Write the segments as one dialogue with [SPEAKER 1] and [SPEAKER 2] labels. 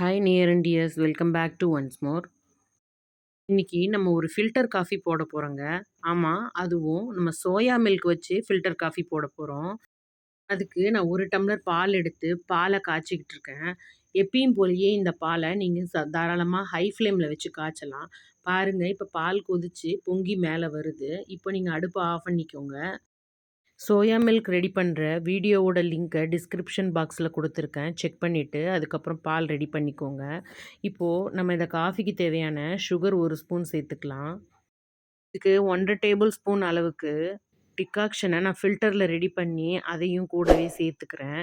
[SPEAKER 1] Hi near and dears, welcome back to once more. இன்னைக்கு நம்ம ஒரு ஃபில்டர் காஃபி போட போறோங்க. ஆமா, அதுவும் நம்ம சோயா மில்க் வச்சு ஃபில்டர் காஃபி போட போறோம். அதுக்கு நான் 1 டம்ளர் பால் எடுத்து பால காய்ச்சிக்கிட்டு இருக்கேன். எப்பயும் போலயே இந்த பால நீங்க தாராளமா ஹை ஃப்ளேம்ல வச்சு காய்ச்சலாம். பாருங்க, இப்ப பால் கொதிச்சு பொங்கி மேல வருது. இப்போ நீங்க அடுப்ப ஆஃப் பண்ணிக்கோங்க. சோயா மில்க் ரெடி பண்ணுற வீடியோவோட லிங்க்கை டிஸ்கிரிப்ஷன் பாக்ஸில் கொடுத்துருக்கேன். செக் பண்ணிவிட்டு அதுக்கப்புறம் பால் ரெடி பண்ணிக்கோங்க. இப்போது நம்ம இந்த காஃபிக்கு தேவையான சுகர் 1 ஸ்பூன் சேர்த்துக்கலாம். இதுக்கு 1 1/2 டேபிள் ஸ்பூன் அளவுக்கு டிகாக்ஷனை நான் ஃபில்டரில் ரெடி பண்ணி அதையும் கூடவே சேர்த்துக்கிறேன்.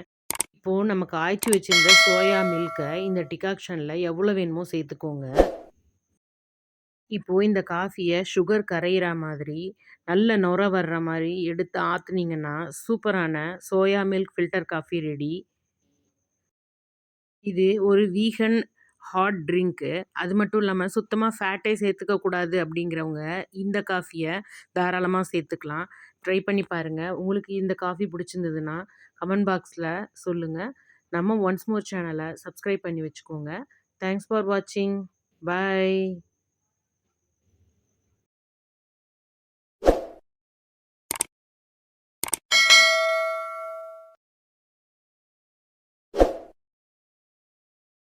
[SPEAKER 1] இப்போது நம்ம காய்ச்சி வச்சுருந்த சோயா மில்கை இந்த டிகாக்ஷனில் எவ்வளோ வேணுமோ சேர்த்துக்கோங்க. இப்போ இந்த காஃபிய சுகர் கரையிற மாதிரி, நல்ல நுர வர்ற மாரி எடுத்து ஆத்துனீங்கன்னா, சூப்பரான soya milk filter coffee ready. இது ஒரு வீகன் ஹாட் ட்ரிங்க்கு. அது மட்டும் இல்லாம சுத்தமா ஃபேட்டே சேர்த்துக்க கூடாது அப்படிங்கிறவங்க, இந்த காஃபிய தாராளமா சேர்த்துக்கலாம். ட்ரை பண்ணி பாருங்க. உங்களுக்கு இந்த காஃபி பிடிச்சிருந்ததுன்னா, கமெண்ட் பாக்ஸ்ல சொல்லுங்க. நம்ம ஒன்ஸ் மோர் சேனல சப்ஸ்கிரைப் பண்ணி வச்சுக்கோங்க. தேங்க்ஸ் ஃபார் வாட்சிங். பை.